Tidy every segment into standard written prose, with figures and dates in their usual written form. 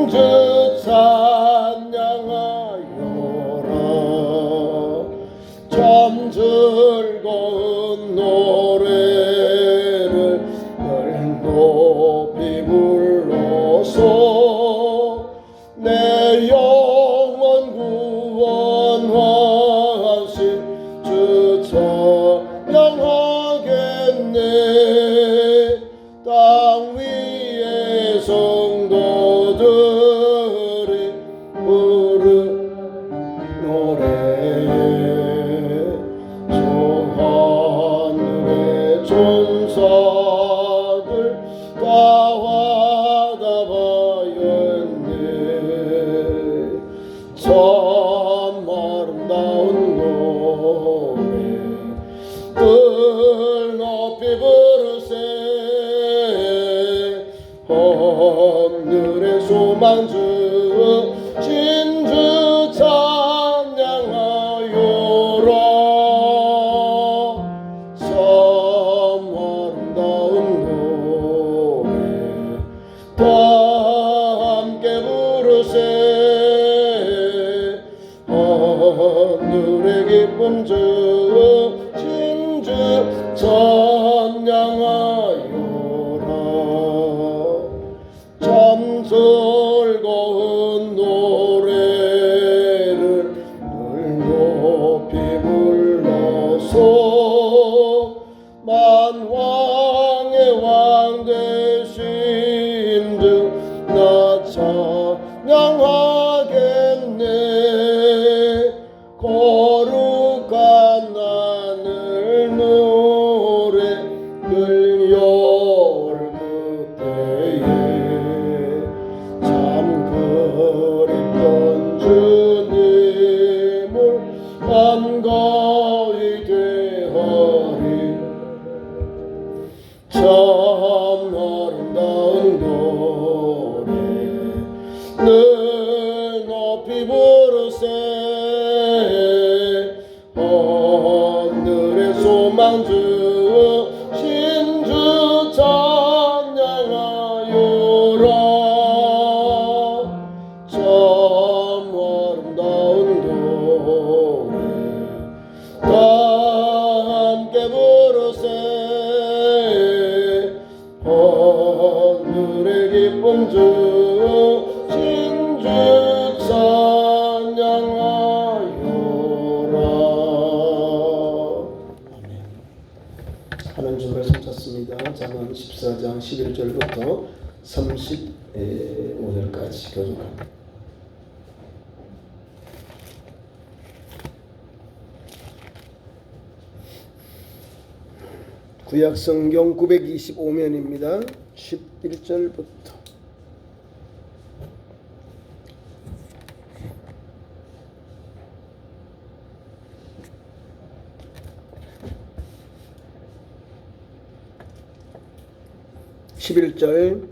진주 찬양하여라. 참 즐거운 노래를 늘 높이 불러서 내 영혼 구원하신 주 찬양하겠네. 땅 위의 성도들이 부르는 노래, 저 하늘의 천사들 다 화답하였네. 참 아름다운 노래 늘 높이 부르세. 하늘의 소망주 진주 찬양하여라. 참 아름다운 노래 다 함께 부르세. 하늘의 기쁨 주 진주 찬양하여라. 참 즐거운 노래를 늘 높이 불러서 만왕의 왕 되신 주 나 찬양하겠네. 거룩한 하늘 노래 들려올 그때에 참 그립던 주님을 반가이 대하리. 참 아름다운 노래 늘 높이 부르세. 하늘의 소망주 진주 찬양하여라. 참 아름다운 노래 다 함께 부르세. 하늘의 기쁨 주 진주 찬양하여라. 아멘. 하나님 주 말씀 찾습니다. 잠언 14장 11절부터 35절까지 교독합니다. 구약성경 925면입니다. 11절부터 11절.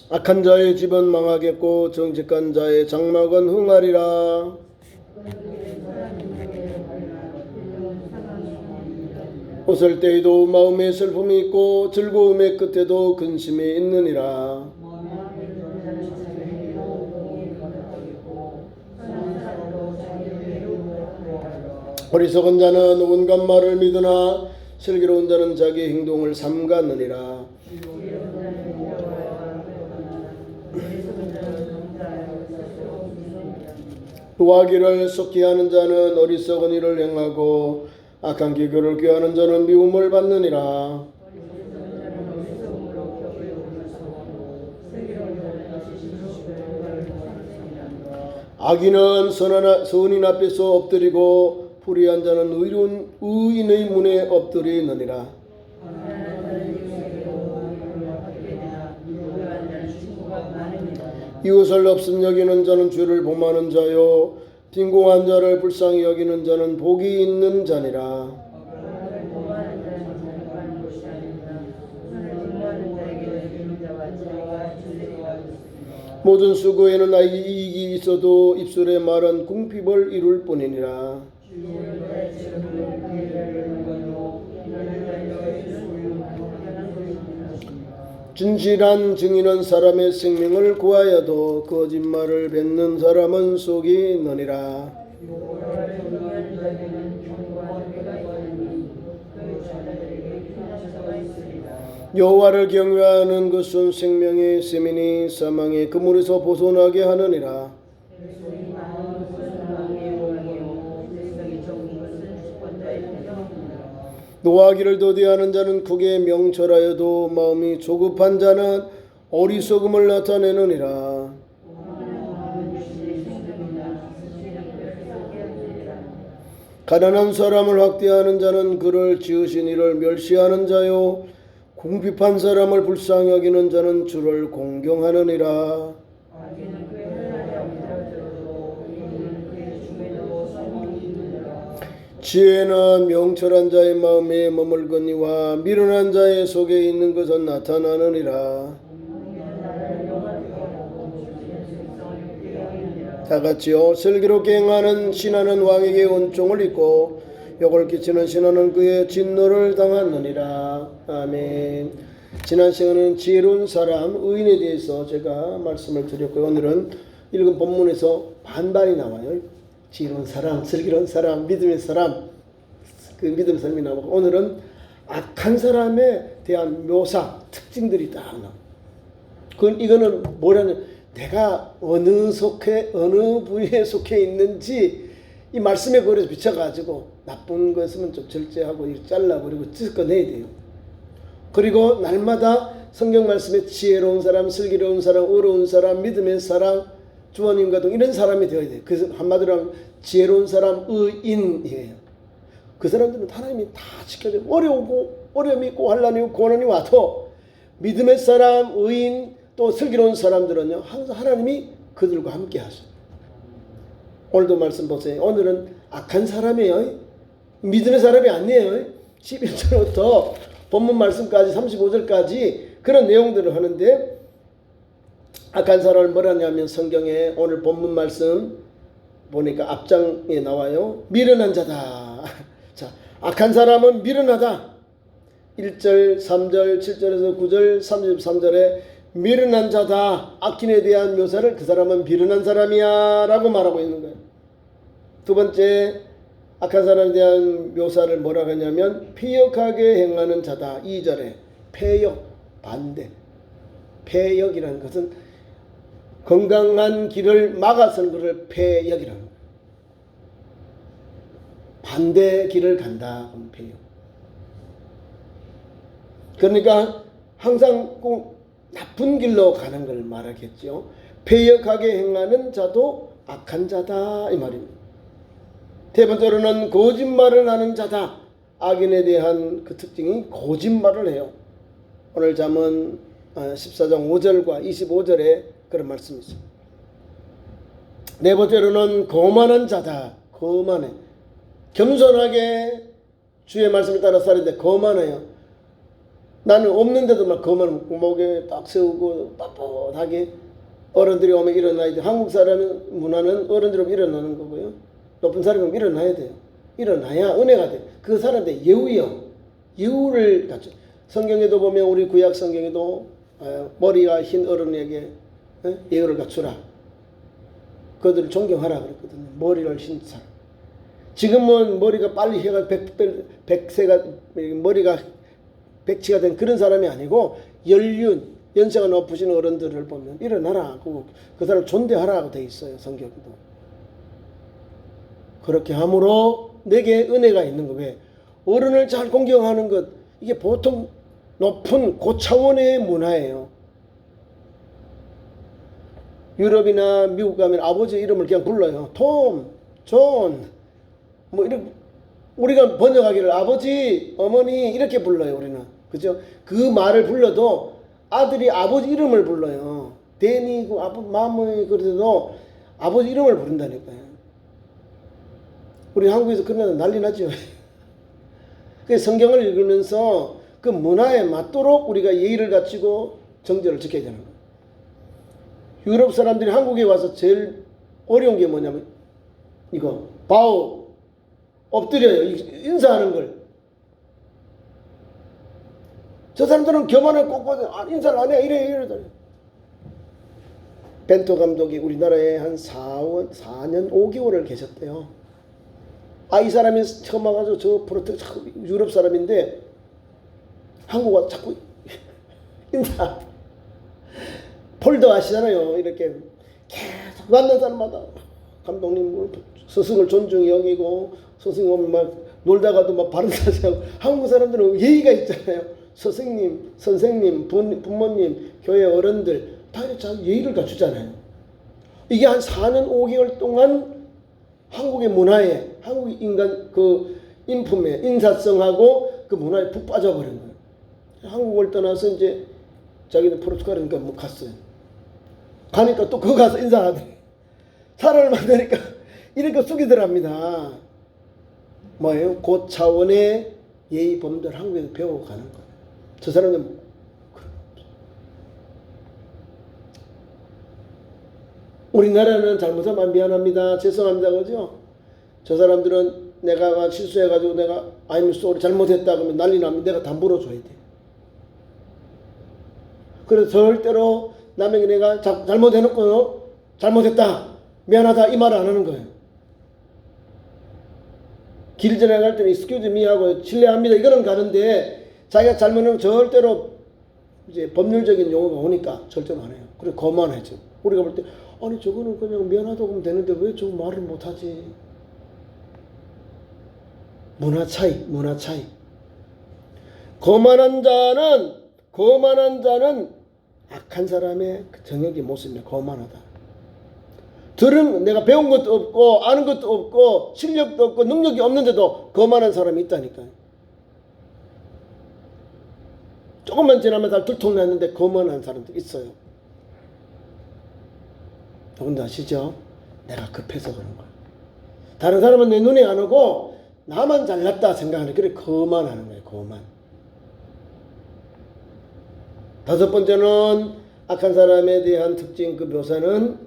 악한 자의 집은 망하겠고 정직한 자의 장막은 흥하리라. 웃을 때에도 마음에 슬픔이 있고 즐거움의 끝에도 근심이 있느니라. 어리석은 자는 온갖 말을 믿으나 슬기로운 자는 자기 행동을 삼가느니라. 노하기를 썩게 하는 자는 어리석은 일을 행하고 악한 기교를 꾀하는 자는 미움을 받느니라. 악인은 선인 앞에서 엎드리고 불의한 자는 의인의 문에 엎드리느니라. 이웃을 없음 여기는 자는 죄를 범하는 자요 빈궁한 자를 불쌍히 여기는 자는 복이 있는 자니라. 모든 수고에는 나에게 이익이 있어도 입술의 말은 궁핍을 이룰 뿐이니라. 진실한 증인은 사람의 생명을 구하여도 거짓말을 뱉는 사람은 속이 있느니라. 여호와를 경외하는 것은 생명의 셈이니 사망의 그물에서 벗어나게 하느니라. 노하기를 더디하는 자는 크게 명철하여도 마음이 조급한 자는 어리석음을 나타내느니라. 가난한 사람을 학대하는 자는 그를 지으신 이를 멸시하는 자요 궁핍한 사람을 불쌍히 여기는 자는 주를 공경하느니라. 지혜는 명철한 자의 마음에 머물거니와 미련한 자의 속에 있는 것은 나타나느니라. 다같이요 슬기롭게 행하는 신하는 왕에게 은총을 입고 욕을 끼치는 신하는 그의 진노를 당하느니라. 아멘. 지난 시간에는 지혜로운 사람, 의인에 대해서 제가 말씀을 드렸고요. 오늘은 읽은 본문에서 반반이 나와요. 지혜로운 사람, 슬기로운 사람, 믿음의 사람, 그 믿음의 사람이 나오고, 오늘은 악한 사람에 대한 묘사, 특징들이 딱 나와요. 이거는 뭐냐면 내가 어느 부위에 속해 있는지 이 말씀에 그래서 비춰가지고 나쁜 것은 좀 절제하고 잘라버리고 찢어내야 돼요. 그리고 날마다 성경 말씀에 지혜로운 사람, 슬기로운 사람, 어려운 사람, 믿음의 사람, 주원님 같은 이런 사람이 되어야 돼요. 그래서 한마디로 하면 지혜로운 사람, 의인이에요. 그 사람들은 하나님이 다 지켜줘요. 어려움이 있고 환난이 있고 고난이 와도 믿음의 사람, 의인, 또 슬기로운 사람들은요 항상 하나님이 그들과 함께 하셔요. 오늘도 말씀 보세요. 오늘은 악한 사람이에요. 믿음의 사람이 아니에요. 11절부터 본문 말씀까지 35절까지 그런 내용들을 하는데, 악한 사람을 뭐라 하냐면 성경에 오늘 본문 말씀 보니까 앞장에 나와요. 미련한 자다. 자, 악한 사람은 미련하다. 1절, 3절, 7절에서 9절, 33절에 미련한 자다. 악인에 대한 묘사를 그 사람은 미련한 사람이야 라고 말하고 있는 거예요. 두 번째, 악한 사람에 대한 묘사를 뭐라고 하냐면 패역하게 행하는 자다. 2절에 패역, 반대. 패역이라는 것은 건강한 길을 막아서는 것을 패역이라는 거예요. 반대 길을 간다. 패역. 그러니까 항상 꼭 나쁜 길로 가는 걸 말하겠죠. 패역하게 행하는 자도 악한 자다 이 말입니다. 세 번째로는 거짓말을 하는 자다. 악인에 대한 그 특징이 거짓말을 해요. 오늘 잠언 14장 5절과 25절에 그런 말씀이 있습니다. 네 번째로는 거만한 자다. 거만해. 겸손하게 주의 말씀을 따라 살는데 거만해요. 나는 없는데도 막 거만 목에 딱 세우고 빳빳하게 어른들이 오면 일어나야 돼. 한국 사람의 문화는 어른들이 오면 일어나는 거고요. 높은 사람이 오면 일어나야 돼요. 일어나야 은혜가 돼. 그 사람한테 예우요. 예우를 갖죠. 성경에도 보면 우리 구약 성경에도 머리가 흰 어른에게 예우를 갖추라. 그들을 존경하라 그랬거든요. 머리를 흰 사람. 지금은 머리가 빨리 해가 백세가 머리가 백치가 된 그런 사람이 아니고 연세가 높으신 어른들을 보면 일어나라. 그 사람을 존대하라고 돼 있어요. 성경도. 그렇게 함으로 내게 은혜가 있는 거. 왜? 어른을 잘 공경하는 것, 이게 보통 높은 고차원의 문화예요. 유럽이나 미국 가면 아버지 이름을 그냥 불러요. 톰, 존, 뭐 이렇게 우리가 번역하기를 아버지, 어머니 이렇게 불러요. 우리는. 그죠? 그 말을 불러도 아들이 아버지 이름을 불러요. 데니, 마무이 그래도 아버지 이름을 부른다니까요. 우리 한국에서 그러면 난리 나죠. 그 성경을 읽으면서 그 문화에 맞도록 우리가 예의를 갖추고 정절을 지켜야 되는 거예요. 유럽 사람들이 한국에 와서 제일 어려운 게 뭐냐면 이거 바우, 엎드려요. 인사하는 걸. 저 사람들은 교만을 꽂고 인사를 안 해. 이러더니. 벤토 감독이 우리나라에 한 4년 5개월을 계셨대요. 이 사람이 처음 와가지고 저 프로텍 유럽 사람인데 한국 와서 자꾸 인사. 폴더 아시잖아요. 이렇게 계속 만난 사람마다 감독님 스승을 존중히 여기고 스승 오면 막 놀다가도 막 바른 자세하고 한국 사람들은 예의가 있잖아요. 스승님, 선생님, 부모님, 교회 어른들 다 예의를 갖추잖아요. 이게 한 4년 5개월 동안 한국의 문화에 한국 인간 그 인품에 인사성하고 그 문화에 푹 빠져버린 거예요. 한국을 떠나서 이제 자기는 포르투갈이니까 뭐 갔어요. 가니까 또 그거 가서 인사하더니 사람을 만나니까 이렇게 숙이더랍니다. 뭐예요? 그 차원의 예의 범들 한국에서 배워가는 거예요. 저 사람은 우리나라는 잘못하면 미안합니다. 죄송합니다. 그죠? 저 사람들은 내가 실수해가지고 내가 I'm sorry 잘못했다 그러면 난리 나면 내가 다 물어줘야 돼. 그래서 절대로 남에게 내가 잘못해놓고 잘못했다 미안하다 이 말을 안 하는 거예요. 길 지나갈 때는 excuse me 하고 실례합니다 이거는 가는데 자기가 잘못하면 절대로 이제 법률적인 용어가 오니까 절대로 안 해요. 그래 거만해져. 우리가 볼 때 아니 저거는 그냥 미안하다고 하면 되는데 왜 저거 말을 못하지. 문화 차이. 거만한 자는 악한 사람의 정역의 모습입니다. 거만하다. 내가 배운 것도 없고 아는 것도 없고 실력도 없고 능력이 없는데도 거만한 사람이 있다니까요. 조금만 지나면 다 들통났는데 거만한 사람도 있어요. 여러분들 아시죠? 내가 급해서 그런 거예요. 다른 사람은 내 눈에 안 오고 나만 잘났다 생각하는 그래 거만하는 거예요. 거만. 다섯 번째는 악한 사람에 대한 특징 그 묘사는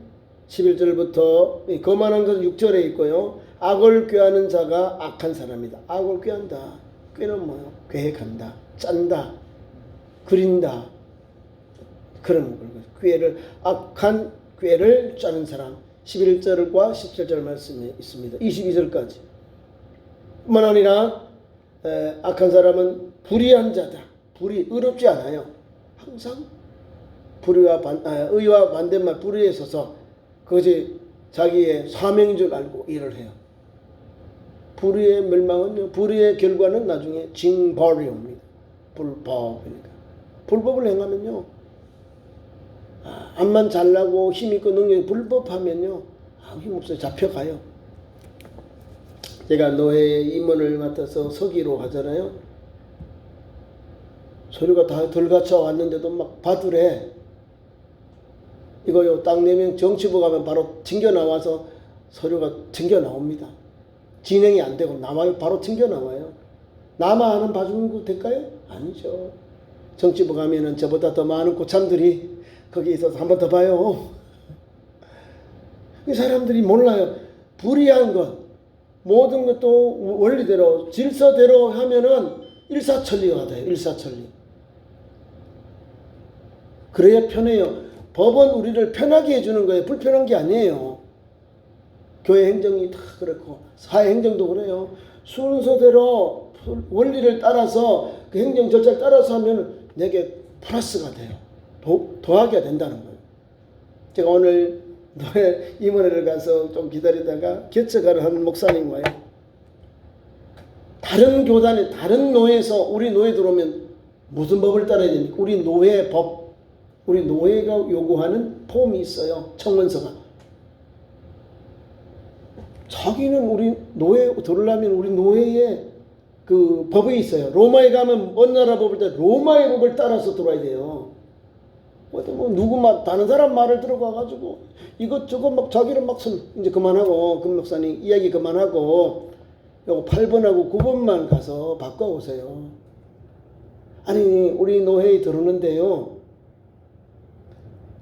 11절부터 거만한 것은 6절에 있고요. 악을 꾀하는 자가 악한 사람이다. 악을 꾀한다. 꾀는 뭐예요? 계획한다. 짠다. 그린다. 그런 꾀를 악한 꾀를 짜는 사람 11절과 17절 말씀이 있습니다. 22절까지 뿐만 아니라 악한 사람은 불의한 자다. 의롭지 않아요. 항상 의와 반대말 불의에 서서 그것이 자기의 사명인 줄 알고 일을 해요. 불의의 멸망은요. 불의의 결과는 나중에 징벌이 옵니다. 불법이니까. 불법을 행하면요. 암만 잘나고 힘있고 능력이 불법하면요. 아무 힘없어요. 잡혀가요. 제가 노예의 임원을 맡아서 서기로 하잖아요. 서류가 다 덜 갖춰 왔는데도 막 받으래. 이거요. 딱 내면 정치부 가면 바로 튕겨 나와서 서류가 튕겨 나옵니다. 진행이 안 되고 나와요. 바로 튕겨 나와요. 나만 봐주는 거 될까요? 아니죠. 정치부 가면은 저보다 더 많은 고참들이 거기 있어서 한 번 더 봐요. 이 사람들이 몰라요. 불의한 것, 모든 것도 원리대로, 질서대로 하면은 일사천리가 돼요. 일사천리. 그래야 편해요. 법은 우리를 편하게 해주는 거예요. 불편한 게 아니에요. 교회 행정이 다 그렇고 사회 행정도 그래요. 순서대로 원리를 따라서 그 행정 절차를 따라서 하면 내게 플러스가 돼요. 더하기가 된다는 거예요. 제가 오늘 노예 임원회를 가서 좀 기다리다가 개척하러 한 목사님 와요. 다른 교단에 다른 노예에서 우리 노예 들어오면 무슨 법을 따라야 됩니까? 우리 노예 법, 우리 노예가 요구하는 폼이 있어요. 청원서가. 자기는 우리 노예 들어오려면 우리 노예의 그 법이 있어요. 로마에 가면 먼 나라 법을 따라 로마의 법을 따라서 들어와야 돼요. 뭐 다른 사람 말을 들어가가지고 이것저것 막 자기를 막 이제 그만하고 금 목사님 이야기 그만하고 요거 8번하고 9번만 가서 바꿔오세요. 아니 우리 노회에 들어오는데요.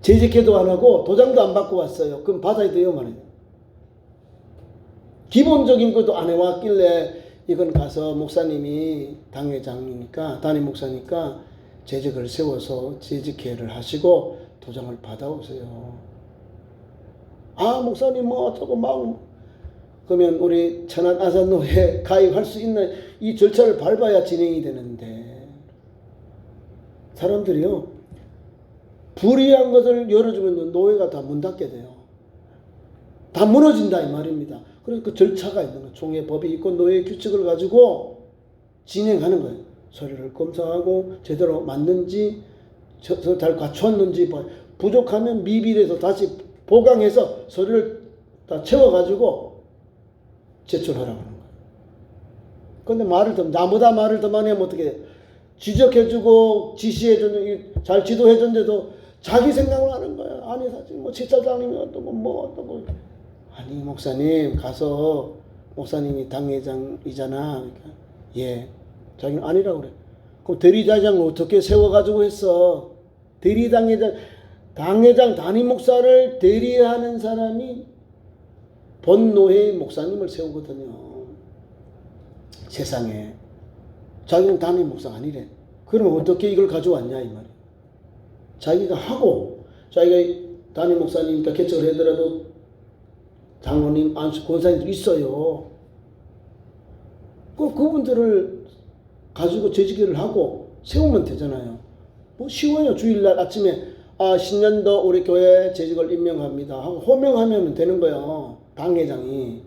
재직회도 안 하고 도장도 안 받고 왔어요. 그럼 받아야 돼요 말이에요. 기본적인 것도 안 해왔길래 이건 가서 목사님이 당회장이니까 담임 목사니까 재직을 세워서 재직회를 하시고 도장을 받아오세요. 아, 목사님 뭐 어쩌고 막 그러면 우리 천안 아산노회에 가입할 수 있는 이 절차를 밟아야 진행이 되는데, 사람들이요 불이한 것을 열어주면 노회가 다 문 닫게 돼요. 다 무너진다 이 말입니다. 그래서 그 절차가 있는 거예요. 총회 법이 있고 노회 규칙을 가지고 진행하는 거예요. 서류를 검사하고 제대로 맞는지 잘 갖췄는지 부족하면 미비해서 다시 보강해서 서류를 다 채워가지고 제출하라고 하는 거예요. 근데 나보다 말을 더 많이 하면 어떻게 해? 지적해주고 지시해주는, 잘 지도해준데도 자기 생각을 하는 거예요. 아니 사실 뭐 지사장님이 어떤 아니 목사님 가서 목사님이 당회장이잖아. 그러니까 예, 자기는 아니라고 그래. 그럼 대리당회장을 어떻게 세워가지고 했어? 당회장 담임 목사를 대리하는 사람이 본노회의 목사님을 세우거든요. 세상에. 자기는 담임 목사가 아니래. 그러면 어떻게 이걸 가져왔냐 이 말이야. 자기가 하고, 자기가 담임 목사님이니까 개척을 하더라도 장로님, 안수 권사님들 있어요. 그분들을 가지고 재직회를 하고 세우면 되잖아요. 뭐 쉬워요. 주일날 아침에 신년도 우리 교회 재직을 임명합니다 하고 호명하면 되는 거예요. 당회장이.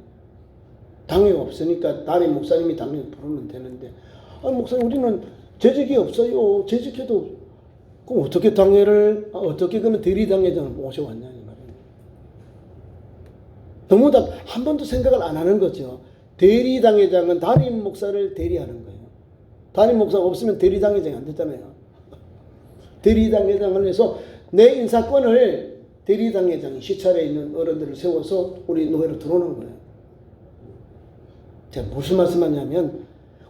당회가 없으니까 담임 목사님이 당연히 부르면 되는데, 목사님 우리는 재직이 없어요. 재직해도 그럼 어떻게 당회를 어떻게 그러면 대리당회장을 모셔왔냐 이 말이에요. 너무 다 한 번도 생각을 안 하는 거죠. 대리당회장은 담임 목사를 대리하는 거예요. 담임 목사가 없으면 대리당회장이 안 되잖아요. 대리당회장을 해서 내 인사권을 대리당회장이 시찰에 있는 어른들을 세워서 우리 노회로 들어오는 거예요. 제가 무슨 말씀하냐면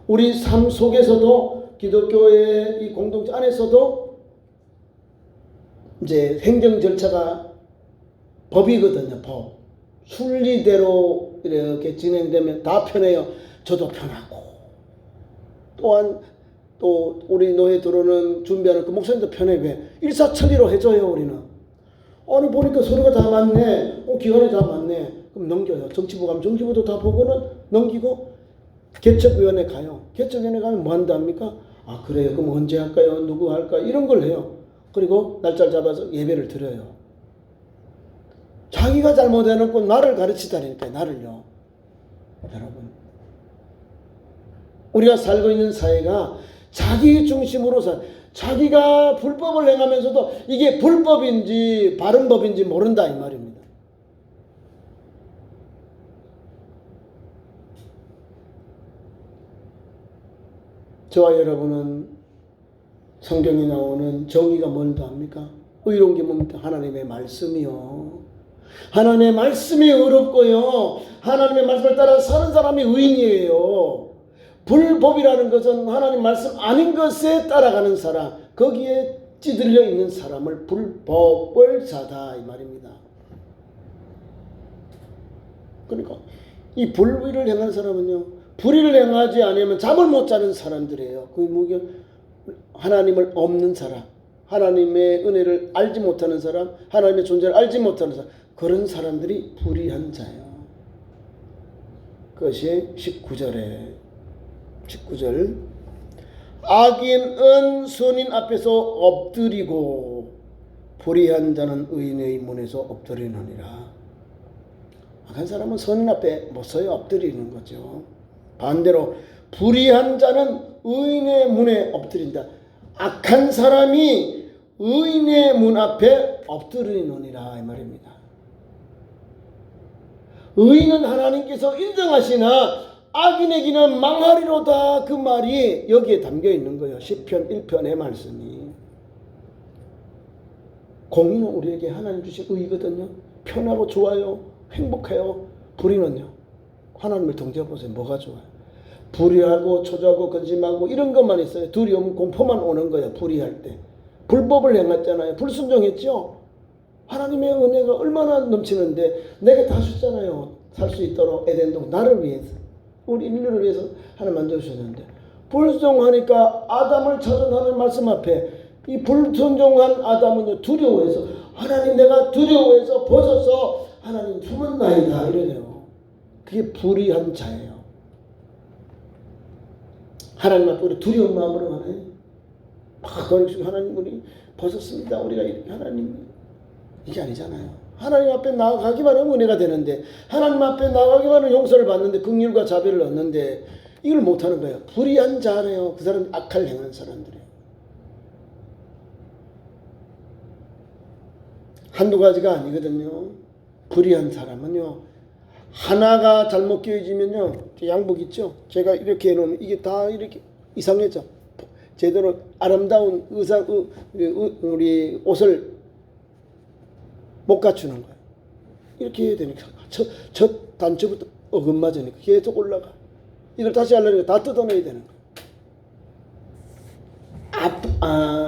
우리 삶 속에서도 기독교의 이 공동체 안에서도 이제 행정 절차가 법이거든요. 법. 순리대로 이렇게 진행되면 다 편해요. 저도 편하고 또한 또 우리 노예 들어오는 준비하는 그 목사님도 편해. 왜? 일사천리로 해줘요. 우리는. 아니 보니까 서로가 다 맞네. 기관이 다 맞네. 그럼 넘겨요. 정치부 가면 정치부도 다 보고는 넘기고 개척위원회 가요. 개척위원회 가면 뭐 한답니까? 그래요. 그럼 언제 할까요? 누구 할까요? 이런 걸 해요. 그리고 날짜를 잡아서 예배를 드려요. 자기가 잘못해놓고 나를 가르치다니까요. 나를요. 여러분. 우리가 살고 있는 사회가 자기 중심으로 자기가 불법을 행하면서도 이게 불법인지 바른 법인지 모른다 이 말입니다. 저와 여러분은 성경에 나오는 정의가 뭔지 압니까? 의로운 게 뭡니까? 하나님의 말씀이요. 하나님의 말씀이 어렵고요. 하나님의 말씀을 따라 사는 사람이 의인이에요. 불법이라는 것은 하나님 말씀 아닌 것에 따라가는 사람, 거기에 찌들려 있는 사람을 불법을자다 이 말입니다. 그러니까 이 불의를 행하는 사람은요, 불의를 행하지 않으면 잠을 못 자는 사람들이에요. 그 무게 하나님을 없는 사람, 하나님의 은혜를 알지 못하는 사람, 하나님의 존재를 알지 못하는 사람, 그런 사람들이 불의한 자예요. 그것이 19절 악인은 선인 앞에서 엎드리고 불의한 자는 의인의 문에서 엎드리느니라. 악한 사람은 선인 앞에 못 서요. 엎드리는 거죠. 반대로 불의한 자는 의인의 문에 엎드린다. 악한 사람이 의인의 문 앞에 엎드리느니라 이 말입니다. 의인은 하나님께서 인정하시나 악인에게는 망하리로다. 그 말이 여기에 담겨 있는 거예요. 시편 1편의 말씀이. 공의는 우리에게 하나님 주신 의거든요. 편하고 좋아요. 행복해요. 불의는요. 하나님을 동정해보세요. 뭐가 좋아요? 불의하고 초조하고 근심하고 이런 것만 있어요. 두려움 공포만 오는 거예요. 불의할 때. 불법을 행했잖아요. 불순종했죠. 하나님의 은혜가 얼마나 넘치는데 내게 다 줬잖아요. 살 수 있도록 에덴동 나를 위해서, 우리 인류를 위해서 하나님 만들어주셨는데 불순종하니까 아담을 찾은 하나님 말씀 앞에 이 불순종한 아담은요, 두려워해서 하나님 내가 두려워해서 벗어서 하나님 숨었나이다 이러네요. 그게 불의한 자예요. 하나님 앞에 우리 두려운 마음으로 가네. 막 하나님 우리 벗었습니다. 우리가 이렇게 하나님 이게 아니잖아요. 하나님 앞에 나아가기만 하면 은혜가 되는데, 하나님 앞에 나아가기만 하면 용서를 받는데, 긍휼과 자비를 얻는데 이걸 못하는 거예요. 불의한 자네요. 그 사람 악할 행하는 사람들이에요. 한두 가지가 아니거든요. 불의한 사람은요, 하나가 잘못 끼워지면요, 양복 있죠? 제가 이렇게 해놓으면 이게 다 이렇게 이상해져. 제대로 아름다운 우리 옷을 못 갖추는 거예요. 이렇게 해야 되니까 첫 단추부터 어긋맞으니까 계속 올라가. 이걸 다시 하려니까 다 뜯어내야 되는 거예요.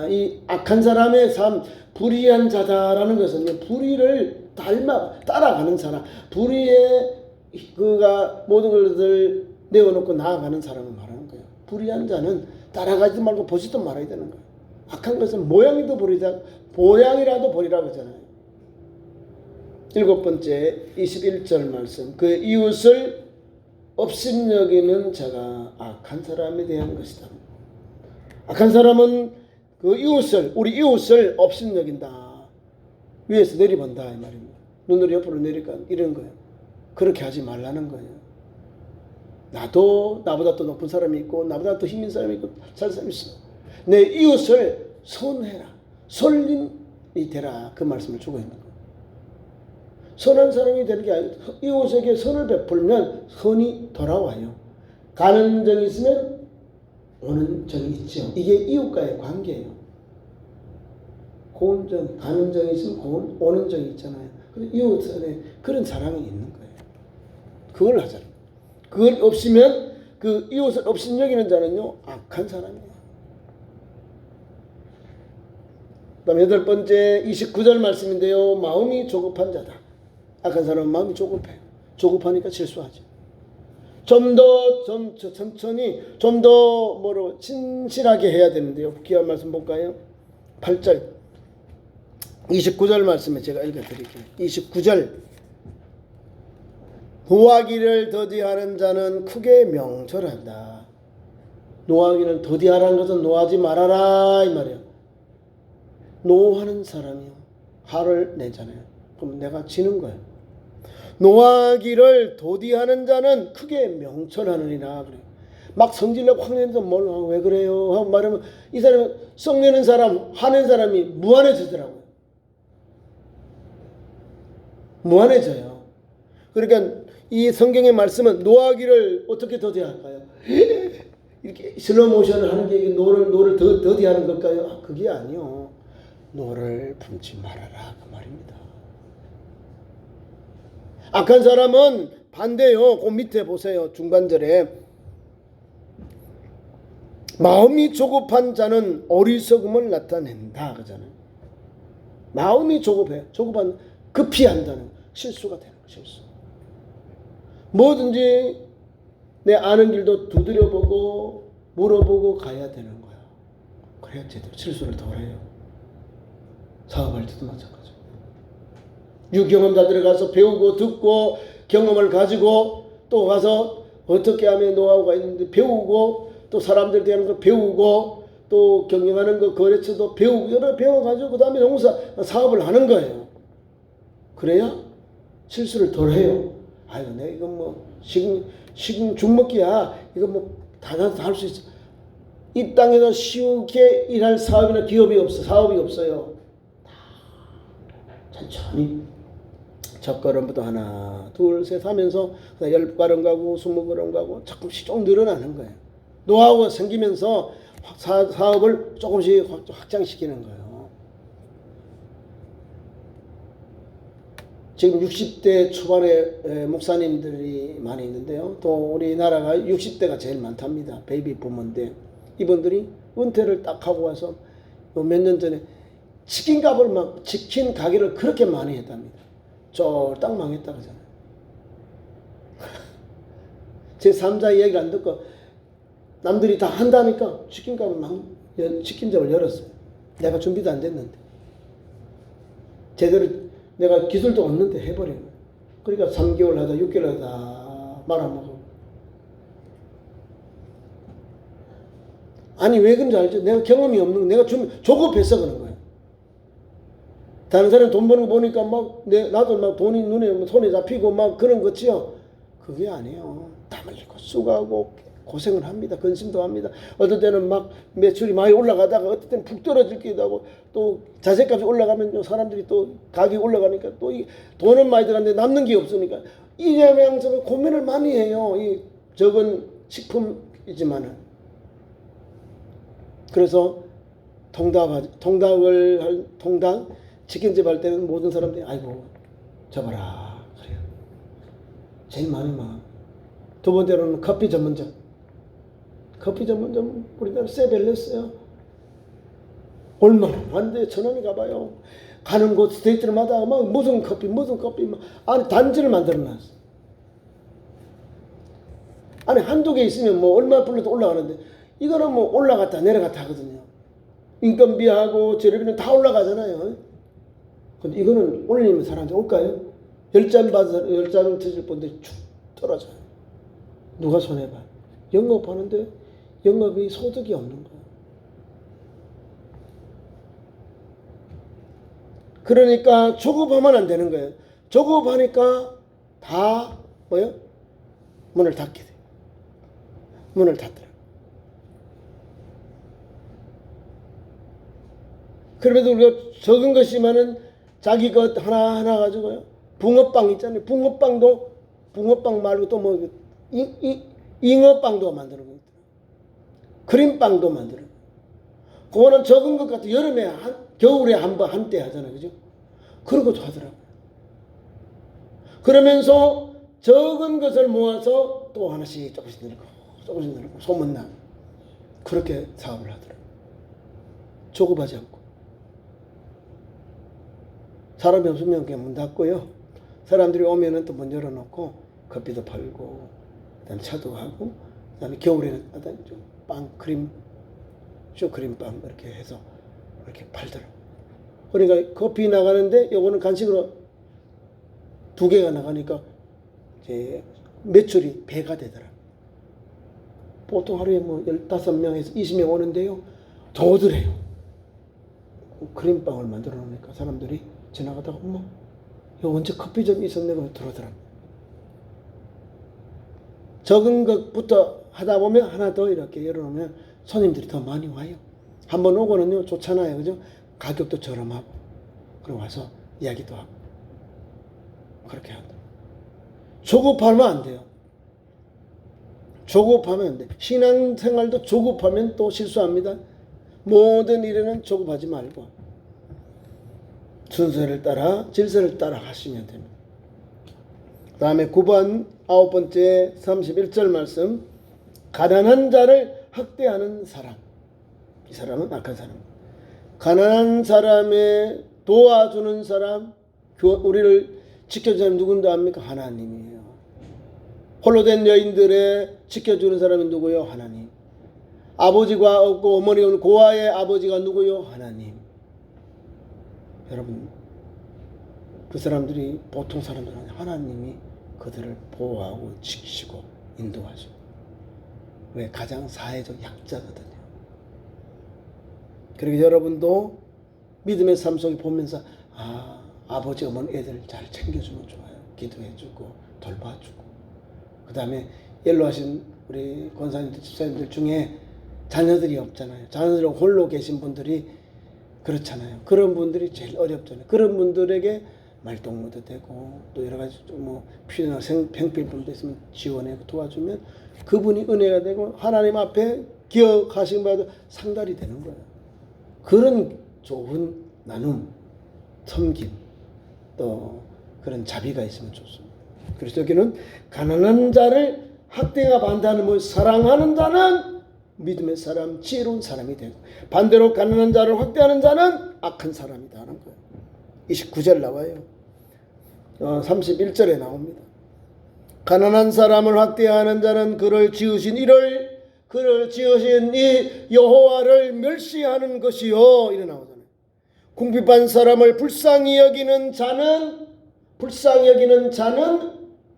이 악한 사람의 삶, 불의한 자다라는 것은요, 불의를 따라가는 사람, 불의에 그가 모든 것을 내어놓고 나아가는 사람을 말하는 거예요. 불의한 자는 따라가지 말고 보지도 말아야 되는 거예요. 악한 것은 모양이라도 버리라고 하잖아요. 7번째 21절 말씀. 그 이웃을 업신여기는 자가 악한 사람에 대한 것이다. 악한 사람은 그 우리 이웃을 업신여긴다. 위에서 내리본다 이 말입니다. 눈으로 옆으로 내릴까 이런 거예요. 그렇게 하지 말라는 거예요. 나도 나보다 더 높은 사람이 있고 나보다 더 힘있는 사람이 있고 잘 사람이 있어. 내 이웃을 선해라. 선림이 되라. 그 말씀을 주고 있는 거예요. 선한 사람이 되는 게 아니고 이웃에게 선을 베풀면 선이 돌아와요. 가는 정이 있으면 오는 정이 있죠. 이게 이웃과의 관계예요. 고운 정, 가는 정이 있으면 오는 정이 있잖아요. 이웃에 그런 사랑이 있는 거예요. 그걸 하잖아요. 그걸 없이면 그 이웃을 업신여기는 자는요, 악한 사람이에요. 그 다음 8번째 29절 말씀인데요. 마음이 조급한 자다. 악한 사람은 마음이 조급해요. 조급하니까 실수하죠. 천천히, 좀 더 진실하게 해야 되는데요. 귀한 말씀 볼까요? 8절, 29절 말씀에 제가 읽어드릴게요. 29절. 노하기를 더디하는 자는 크게 명철한다. 노하기는 더디하라는 것은 노하지 말아라 이 말이에요. 노하는 사람이요, 화를 내잖아요. 그럼 내가 지는 거예요. 노하기를 도디하는 자는 크게 명철하느니라 그래요. 막 성질내고 확내서 왜 그래요 하고 말하면 이 사람은 성내는 사람, 화낸 사람이 무한해지더라고요. 무한해져요. 그러니까 이 성경의 말씀은 노하기를 어떻게 더디할까요? 이렇게 슬로우 모션을 하는 게 노를 더디하는 걸까요? 그게 아니요. 노를 품지 말아라 그 말입니다. 악한 사람은 반대요. 그 밑에 보세요. 중반절에 마음이 조급한 자는 어리석음을 나타낸다 그러잖아요. 마음이 조급해요. 급히 한다는 실수가 되는 거예요. 실수. 뭐든지 내 아는 길도 두드려보고 물어보고 가야 되는 거야. 그래야 제대로 실수를 덜 해요. 사업할 때도 마찬가지. 유경험자들에 가서 배우고 듣고 경험을 가지고 또 가서 어떻게 하면 노하우가 있는데 배우고 또 사람들 대하는 거 배우고 또 경영하는 거 거래처도 배우고 여러 배워가지고 그 다음에 사업을 하는 거예요. 그래야 실수를 덜 해요. 아유, 내가 이거 식은 죽먹기야. 이거 다 할 수 있어. 이 땅에서 쉽게 일할 사업이나 기업이 없어. 사업이 없어요. 천천히 첫걸음부터 하나, 둘, 셋 하면서 10걸음 가고 20걸음 가고 조금씩 좀 늘어나는 거예요. 노하우가 생기면서 사업을 조금씩 확장시키는 거예요. 지금 60대 초반에 목사님들이 많이 있는데요. 또 우리나라가 60대가 제일 많답니다. 베이비 부모인데 이분들이 은퇴를 딱 하고 와서 몇 년 전에 치킨 가게를 그렇게 많이 했답니다. 쫄딱 망했다 그러잖아요. 제 3자 이야기를 안 듣고 남들이 다 한다니까 치킨집을 열었어요. 내가 준비도 안 됐는데 제대로 내가 기술도 없는데 해버린 거야. 그러니까 3개월 하다 6개월 하다 말아먹어. 아니 왜 그런지 알죠? 내가 경험이 없는 거, 내가 조급해서 그런 거야. 다른 사람 돈 버는 거 보니까 막 나도 막 돈이 눈에 손에 잡히고 막 그런 거지요. 그게 아니에요. 땀 흘리고 수고하고 고생을 합니다. 근심도 합니다. 어떨 때는 막 매출이 많이 올라가다가 어떨 때는 푹 떨어지기도 하고 또 자재값이 올라가면 사람들이 또 가격이 올라가니까 또 이 돈은 많이 들어갔는데 남는 게 없으니까 이념양처럼 고민을 많이 해요. 이 적은 식품이지만은. 그래서 통닭 치킨집 할 때는 모든 사람들이 아이고 접어라 그래요. 제일 많이 막. 두 번째로는 커피 전문점 우리나라 세벨렸어요. 얼마나 많은데 1,000원이 가봐요. 가는 곳 스테이트마다 막 무슨 커피 막 아니 단지를 만들어놨어. 아니 한두 개 있으면 뭐 얼마 불러도 올라가는데 이거는 뭐 올라갔다 내려갔다 하거든요. 인건비하고 재료비는 다 올라가잖아요. 근데 이거는 올리면 사람들이 올까요? 10잔 드실 분들이 축 떨어져요. 누가 손해봐? 영업하는데 영업이 소득이 없는 거예요. 그러니까 조급하면 안 되는 거예요. 조급하니까 다 뭐요? 문을 닫게 돼요. 문을 닫더라고요. 그럼에도 우리가 적은 것이면은 자기 것 하나하나 가지고요. 붕어빵 있잖아요. 붕어빵 말고 또 뭐 잉어빵도 만드는 거 있더라고요. 크림빵도 만들어요. 그거는 적은 것 같아. 여름에 겨울에 한때 하잖아요. 그죠? 그런 것도 하더라고요. 그러면서 적은 것을 모아서 또 하나씩 조금씩 늘고 소문나. 그렇게 사업을 하더라고요. 조급하지 않고. 사람이 없으면 그냥 문 닫고요. 사람들이 오면은 또 문 열어놓고 커피도 팔고, 그다음에 차도 하고, 그다음에 겨울에는 빵, 슈크림빵 이렇게 해서 이렇게 팔더라고요. 그러니까 커피 나가는데 요거는 간식으로 2개가 나가니까 이제 매출이 배가 되더라고요. 보통 하루에 뭐 15명에서 20명 오는데요. 더 오더래요. 크림빵을 만들어 놓으니까 사람들이 지나가다가 어머 요 언제 커피점이 있었네 그러고 들어오더라고요. 적은 것부터 하다 보면 하나 더 이렇게 열어놓으면 손님들이 더 많이 와요. 한번 오고는요 좋잖아요. 그죠? 가격도 저렴하고 그리고 와서 이야기도 하고 그렇게 하더라고요. 조급하면 안 돼요. 조급하면 안 돼. 신앙생활도 조급하면 또 실수합니다. 모든 일에는 조급하지 말고 순서를 따라 질서를 따라 하시면 됩니다. 그 다음에 9번 9번째 31절 말씀. 가난한 자를 학대하는 사람. 이 사람은 악한 사람입니다. 가난한 사람의 도와주는 사람, 우리를 지켜주는 사람이 누군지 압니까? 하나님이에요. 홀로 된 여인들의 지켜주는 사람이 누구요? 하나님. 아버지가 없고 어머니가 없는 고아의 아버지가 누구요? 하나님. 여러분, 그 사람들이 보통 사람들은 아니에요. 하나님이 그들을 보호하고 지키시고 인도하시고. 왜? 가장 사회적 약자거든요. 그리고 여러분도 믿음의 삶 속에 보면서 아버지 어머니 애들 잘 챙겨주면 좋아요. 기도해주고 돌봐주고. 그 다음에 연로하신 우리 권사님들 집사님들 중에 자녀들이 없잖아요. 자녀들이 홀로 계신 분들이 그렇잖아요. 그런 분들이 제일 어렵잖아요. 그런 분들에게 말동무도 되고 또 여러 가지 뭐 필요한 병필품도 있으면 지원하고 도와주면 그분이 은혜가 되고 하나님 앞에 기억하신 바도 상달이 되는 거예요. 그런 좋은 나눔, 섬김 또 그런 자비가 있으면 좋습니다. 그래서 여기는 가난한 자를 학대가 반대하는 뭐 사랑하는 자는 믿음의 사람, 지혜로운 사람이 되고 반대로 가난한 자를 학대하는 자는 악한 사람이다 하는 거예요. 29절 나와요. 31절에 나옵니다. 가난한 사람을 학대하는 자는 그를 지으신 이 여호와를 멸시하는 것이요. 이래 나오잖아요. 궁핍한 사람을 불쌍히 여기는 자는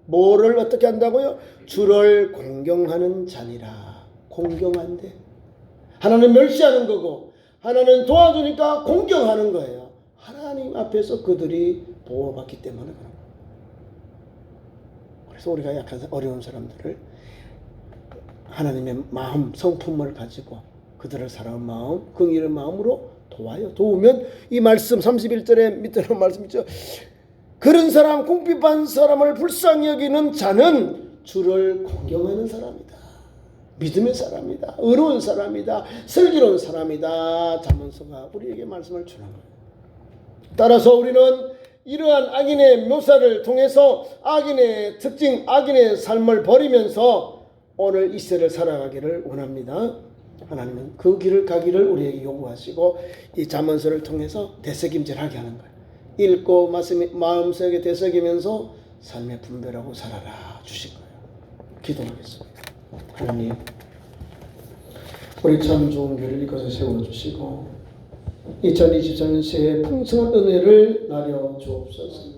뭐를 어떻게 한다고요? 주를 공경하는 자니라. 공경한대. 하나는 멸시하는 거고 하나는 도와주니까 공경하는 거예요. 하나님 앞에서 그들이 보호받기 때문에 그런 거예요. 그래서 우리가 약한 어려운 사람들을 하나님의 마음, 성품을 가지고 그들을 사랑하는 마음, 긍휼의 마음으로 도와요. 도우면 이 말씀 31절에 밑에는 말씀 있죠. 그런 사람, 궁핍한 사람을 불쌍히 여기는 자는 주를 공경하는 사람이다. 믿음의 사람이다. 의로운 사람이다. 슬기로운 사람이다. 잠언서가 우리에게 말씀을 주는 거예요. 따라서 우리는 이러한 악인의 묘사를 통해서 악인의 특징, 악인의 삶을 버리면서 오늘 이 시대를 살아가기를 원합니다. 하나님은 그 길을 가기를 우리에게 요구하시고 이 잠언서를 통해서 되새김질하게 하는 거예요. 읽고 마음속에 되새기면서 삶의 분별하고 살아라 주실 거예요. 기도하겠습니다. 하나님, 우리 참 좋은 교회를 이곳에 세워주시고 2023년 새해 풍성한 은혜를 나려 주옵소서.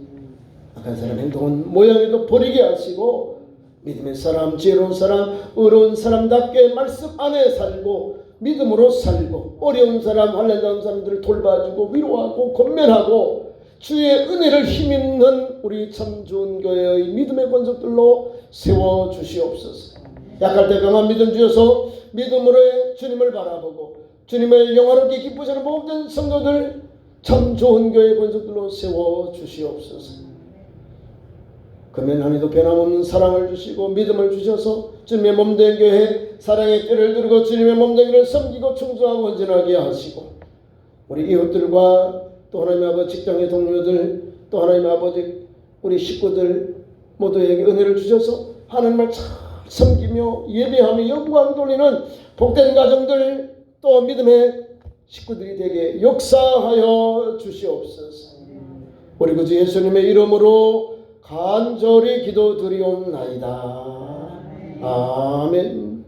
악한 사람 행동은 모양에도 버리게 하시고 믿음의 사람, 지혜로운 사람, 의로운 사람답게 말씀 안에 살고 믿음으로 살고 어려운 사람, 환난당한 사람들을 돌봐주고 위로하고 권면하고 주의 은혜를 힘입는 우리 참 좋은 교회의 믿음의 권속들로 세워주시옵소서. 약할 때 강한 믿음 주셔서 믿음으로 주님을 바라보고 주님을 영화롭게 기쁘시는 모든 성도들 참 좋은 교회 권속들로 세워주시옵소서. 그러면 하나님도 변함없는 사랑을 주시고 믿음을 주셔서 주님의 몸된 교회 사랑의 뼈를 두르고 주님의 몸되기를 섬기고 충성하고 헌신하게 하시고 우리 이웃들과 또 하나님의 아버지 직장의 동료들 또 하나님의 아버지 우리 식구들 모두에게 은혜를 주셔서 하나님을 잘 섬기며 예배하며 영광 돌리는 복된 가정들 또 믿음의 식구들이 되게 역사하여 주시옵소서. 우리 구주 예수님의 이름으로 간절히 기도드리옵나이다. 아멘.